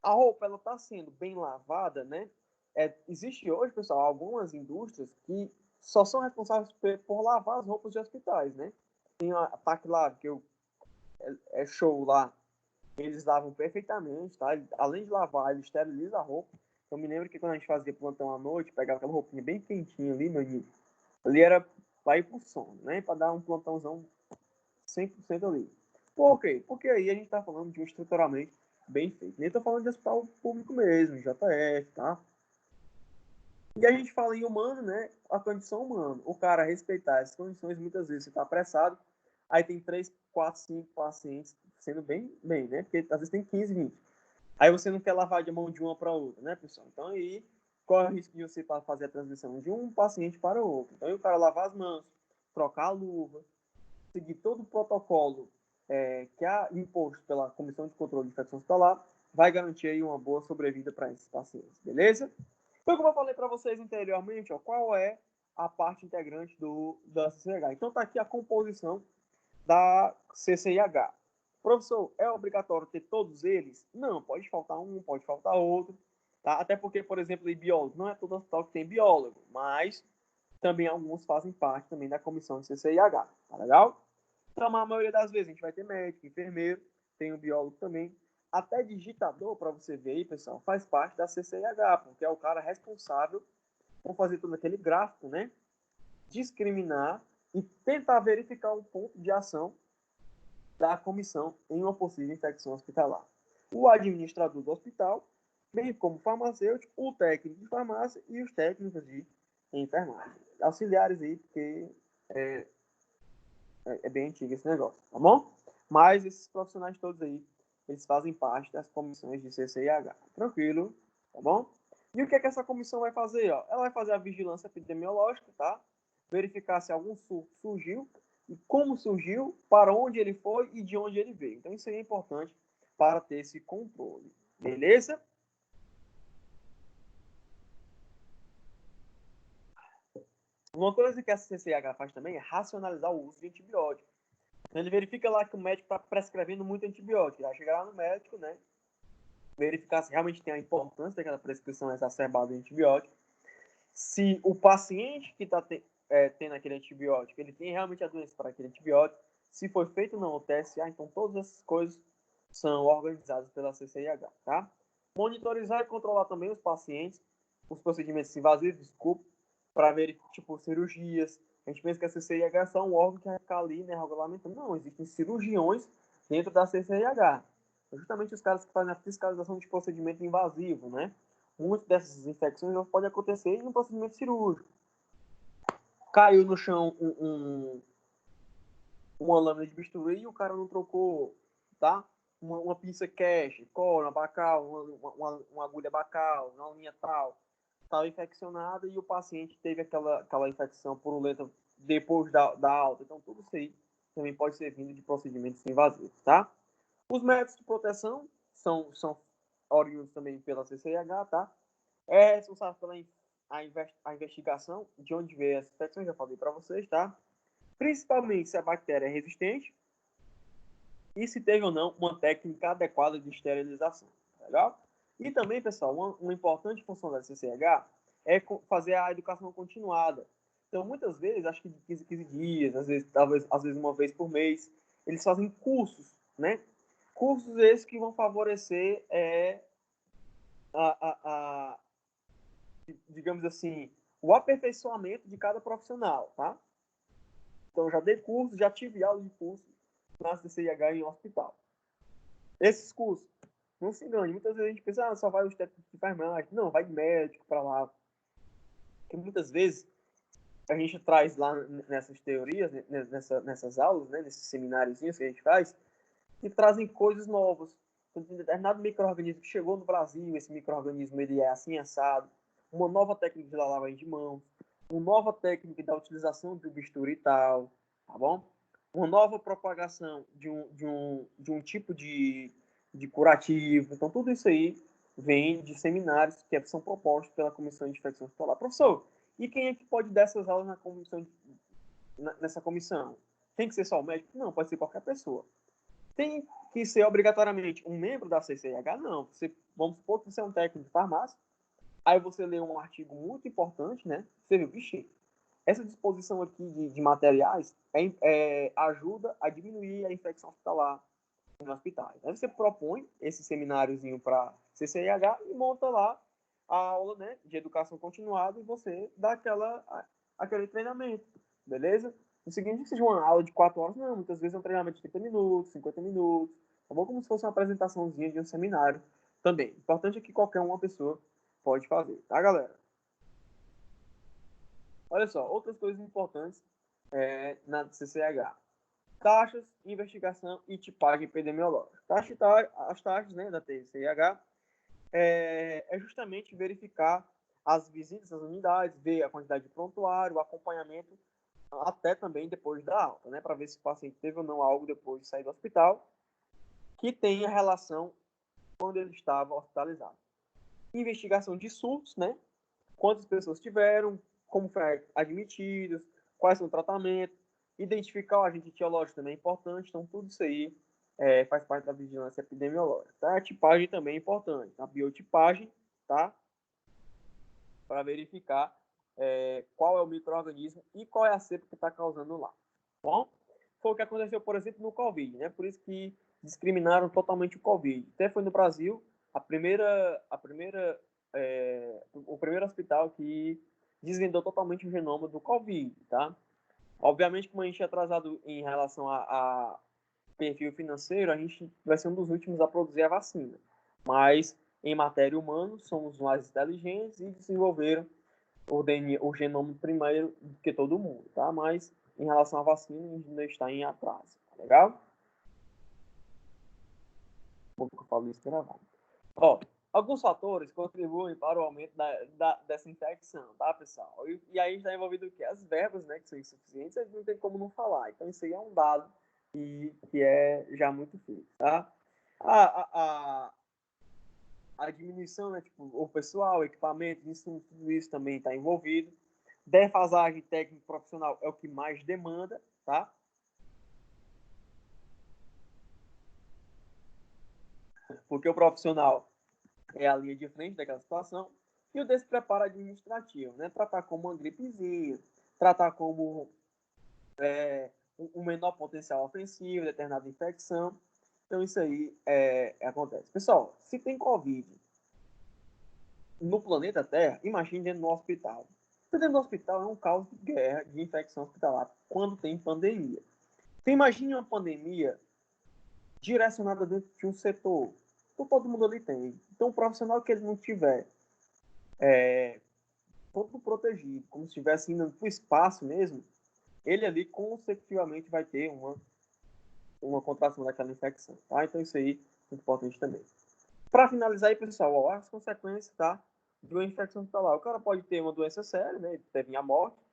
a roupa ela está sendo bem lavada, né? Existe hoje, pessoal, algumas indústrias que só são responsáveis por lavar as roupas de hospitais, né? Tem a Taclave, que é show lá, eles lavam perfeitamente, tá? Além de lavar, ele esteriliza a roupa. Eu me lembro que quando a gente fazia plantão à noite, pegava aquela roupinha bem quentinha ali, meu amigo, ali era para ir pro sono, né? Para dar um plantãozão 100% ali. Por quê? Porque aí a gente está falando de um estruturamento bem feito. Nem estou falando de hospital público mesmo, JF, tá? E a gente fala em humano, né? A condição humana. O cara respeitar as condições, muitas vezes você está apressado, aí tem 3, 4, 5 pacientes sendo bem, né? Porque às vezes tem 15, 20. Aí você não quer lavar de mão de uma para outra, né, pessoal? Então aí corre o risco de você fazer a transmissão de um paciente para o outro. Então aí o cara lavar as mãos, trocar a luva, seguir todo o protocolo que é imposto pela Comissão de Controle de Infecção Hospitalar, vai garantir aí uma boa sobrevida para esses pacientes, beleza? Então, como eu falei para vocês anteriormente, qual é a parte integrante da CCIH. Então, está aqui a composição da CCIH. Professor, é obrigatório ter todos eles? Não, pode faltar um, pode faltar outro. Tá? Até porque, por exemplo, em biólogo, não é todo hospital que tem biólogo, mas também alguns fazem parte também da comissão de CCIH. Tá legal? Então, a maioria das vezes, a gente vai ter médico, enfermeiro, tem o biólogo também. Até digitador, para você ver aí, pessoal, faz parte da CCIH, porque é o cara responsável por fazer todo aquele gráfico, né? Discriminar e tentar verificar o ponto de ação da comissão em uma possível infecção hospitalar. O administrador do hospital, bem como o farmacêutico, o técnico de farmácia e os técnicos de enfermagem. Auxiliares aí, porque é bem antigo esse negócio, tá bom? Mas esses profissionais todos aí, eles fazem parte das comissões de CCIH. Tranquilo, tá bom? E o que é que essa comissão vai fazer? Ó? Ela vai fazer a vigilância epidemiológica, tá? Verificar se algum surto surgiu e como surgiu, para onde ele foi e de onde ele veio. Então, isso aí é importante para ter esse controle. Beleza? Uma coisa que a CCIH faz também é racionalizar o uso de antibióticos. Ele verifica lá que o médico está prescrevendo muito antibiótico. Vai chegar lá no médico, né? Verificar se realmente tem a importância daquela prescrição exacerbada de antibiótico. Se o paciente que está tendo aquele antibiótico, ele tem realmente a doença para aquele antibiótico. Se foi feito ou não o TSA, então todas essas coisas são organizadas pela CCIH, tá? Monitorizar e controlar também os pacientes, os procedimentos invasivos, desculpa, para ver, tipo, cirurgias. A gente pensa que a CCIH é só um órgão que vai ficar ali, né, regulamentando. Não, existem cirurgiões dentro da CCIH. Justamente os caras que fazem a fiscalização de procedimento invasivo, né? Muitas dessas infecções podem acontecer em um procedimento cirúrgico. Caiu no chão uma lâmina de bisturi e o cara não trocou, tá? Uma pinça cache, cola, bacal, uma agulha bacal, uma linha tal, estava infeccionada e o paciente teve aquela infecção purulenta depois da alta. Então, tudo isso aí também pode ser vindo de procedimentos invasivos, tá? Os métodos de proteção são oriundos também pela CCIH, tá? É responsável pela a investigação de onde veio essa infecção, já falei para vocês, tá? Principalmente se a bactéria é resistente e se teve ou não uma técnica adequada de esterilização. Tá legal? E também, pessoal, uma importante função da CCH é fazer a educação continuada. Então, muitas vezes, acho que de 15 15 dias, às vezes uma vez por mês, eles fazem cursos, né? Cursos esses que vão favorecer digamos assim, o aperfeiçoamento de cada profissional, tá? Então, já dei curso, já tive aula de curso na CCIH em hospital. Esses cursos, não se engane, muitas vezes a gente pensa, só vai os técnicos de enfermagem. Não, vai médico para lá. Porque muitas vezes a gente traz lá nessas teorias, nessas aulas, né, nesses semináriozinhos que a gente faz, que trazem coisas novas. Então, tem determinado micro-organismo que chegou no Brasil, esse micro-organismo ele é assim assado, uma nova técnica de lavagem de mãos, uma nova técnica da utilização do bisturi e tal, tá bom? Uma nova propagação de um tipo de curativo. Então, tudo isso aí vem de seminários que são propostos pela Comissão de Infecção Hospitalar. Professor, e quem é que pode dar essas aulas nessa comissão? Tem que ser só o médico? Não, pode ser qualquer pessoa. Tem que ser obrigatoriamente um membro da CCIH? Não. Vamos supor que você é um técnico de farmácia, aí você lê um artigo muito importante, né? Você viu, vixe, essa disposição aqui de materiais ajuda a diminuir a infecção hospitalar em hospitais. Aí você propõe esse semináriozinho para CCIH e monta lá a aula, né, de educação continuada e você dá aquele treinamento, beleza? O seguinte, que seja uma aula de 4 horas, não, muitas vezes é um treinamento de 30 minutos, 50 minutos, tá bom? Como se fosse uma apresentaçãozinha de um seminário também. O importante é que qualquer uma pessoa pode fazer, tá, galera? Olha só, outras coisas importantes na CCH. Taxas, investigação e tipagem epidemiológica. As taxas, né, da CCH é justamente verificar as visitas às unidades, ver a quantidade de prontuário, o acompanhamento, até também depois da alta, né, para ver se o paciente teve ou não algo depois de sair do hospital, que tenha relação quando ele estava hospitalizado. Investigação de surtos, né, quantas pessoas tiveram, como foi admitidos, quais são os tratamentos, identificar o agente etiológico também é importante, então tudo isso aí faz parte da vigilância epidemiológica. Tá? A tipagem também é importante, a biotipagem, tá? Para verificar qual é o micro-organismo e qual é a cepa que está causando lá. Bom, foi o que aconteceu, por exemplo, no Covid, né? Por isso que discriminaram totalmente o Covid. Até foi no Brasil o primeiro hospital que desvendou totalmente o genoma do Covid, tá? Obviamente, como a gente é atrasado em relação a perfil financeiro, a gente vai ser um dos últimos a produzir a vacina. Mas, em matéria humana, somos mais inteligentes e desenvolveram o genoma primeiro do que todo mundo, tá? Mas, em relação à vacina, a gente ainda está em atraso, tá legal? Como que eu falo isso gravado? Ó, alguns fatores contribuem para o aumento dessa infecção, tá, pessoal? E aí está envolvido o quê? As verbas, né, que são insuficientes, a gente não tem como não falar. Então, isso aí é um dado que é já muito feito, tá? A diminuição, né, tipo, o pessoal, o equipamento, isso, tudo isso também está envolvido. Defasagem técnico profissional é o que mais demanda, tá? Porque o profissional é a linha de frente daquela situação. E o despreparo administrativo, né? Tratar como uma gripezinha, tratar como um menor potencial ofensivo, determinada infecção. Então, isso aí acontece. Pessoal, se tem Covid no planeta Terra, imagine dentro do hospital. Dentro do hospital é um caos de guerra, de infecção hospitalar, quando tem pandemia. Então, imagine uma pandemia direcionada dentro de um setor. Então, todo mundo ali tem. Então, o profissional que ele não tiver todo protegido, como se estivesse indo para o espaço mesmo, ele ali consecutivamente vai ter uma contração daquela infecção, tá? Então isso aí é importante também. Para finalizar aí, pessoal, ó, as consequências, tá? De uma infecção hospitalar. O cara pode ter uma doença séria, né? Deve a morte,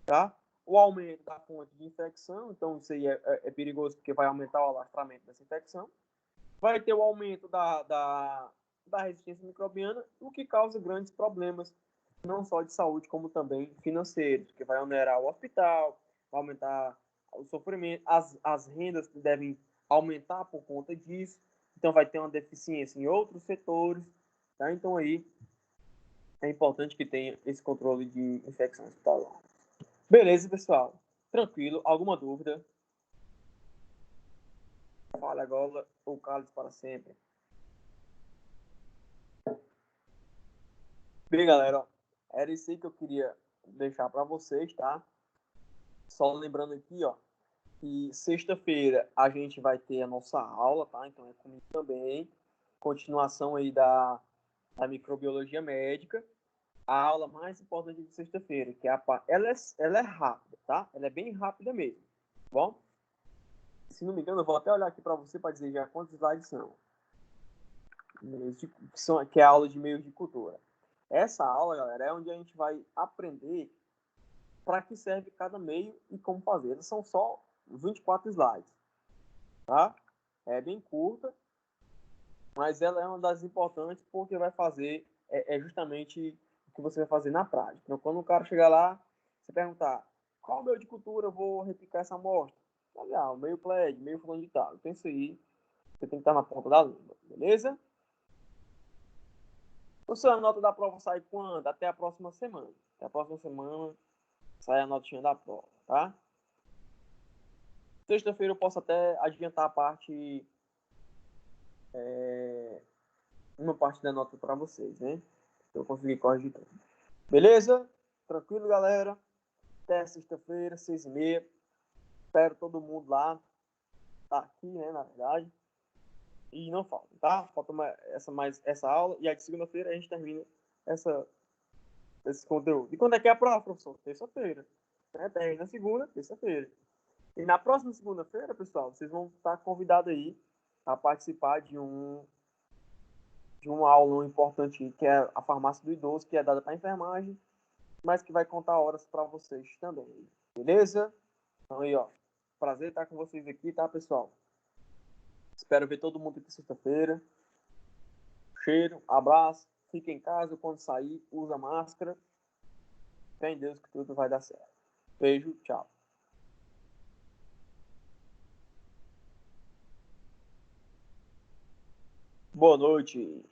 tá? O aumento da fonte de infecção, então isso aí é perigoso porque vai aumentar o alastramento dessa infecção. Vai ter o aumento da resistência microbiana, o que causa grandes problemas, não só de saúde, como também financeiros, porque vai onerar o hospital, vai aumentar o sofrimento, as rendas que devem aumentar por conta disso, então vai ter uma deficiência em outros setores, tá? Então aí é importante que tenha esse controle de infecção hospitalar. Beleza, pessoal? Tranquilo? Alguma dúvida? Fala agora ou cale para sempre. Bem, galera, era isso aí que eu queria deixar para vocês, tá? Só lembrando aqui, ó, que sexta-feira a gente vai ter a nossa aula, tá? Então é comigo também. Continuação aí da microbiologia médica. A aula mais importante de sexta-feira, que é ela é rápida, tá? Ela é bem rápida mesmo, tá bom? Se não me engano, eu vou até olhar aqui para você para dizer já quantos slides são. Que é a aula de meios de cultura. Essa aula, galera, é onde a gente vai aprender para que serve cada meio e como fazer. São só 24 slides, tá? É bem curta, mas ela é uma das importantes porque vai fazer justamente o que você vai fazer na prática. Então, quando o cara chegar lá, você perguntar qual meio de cultura eu vou replicar essa amostra? Legal, meio PLED, meio fulano de tal. Então, isso aí, você tem que estar na ponta da língua, beleza? O seu nota da prova sai quando? Até a próxima semana. Até a próxima semana sai a notinha da prova, tá? Sexta-feira eu posso até adiantar a parte uma parte da nota para vocês, né? Eu consegui corrigir tudo. Beleza? Tranquilo, galera? Até sexta-feira, 6h30. Espero todo mundo lá. Tá aqui, né, na verdade. E não falta, tá? Falta essa aula. E aí, de segunda-feira, a gente termina esse conteúdo. E quando é que é a prova, professor? Terça-feira. Né? Termina segunda, terça-feira. E na próxima segunda-feira, pessoal, vocês vão estar convidados aí a participar de uma aula importante, que é a farmácia do idoso, que é dada para enfermagem, mas que vai contar horas para vocês também. Beleza? Então aí, ó, prazer estar com vocês aqui, tá, pessoal? Espero ver todo mundo aqui sexta-feira. Cheiro, abraço, fique em casa, quando sair, usa máscara. Fé em Deus que tudo vai dar certo. Beijo, tchau. Boa noite.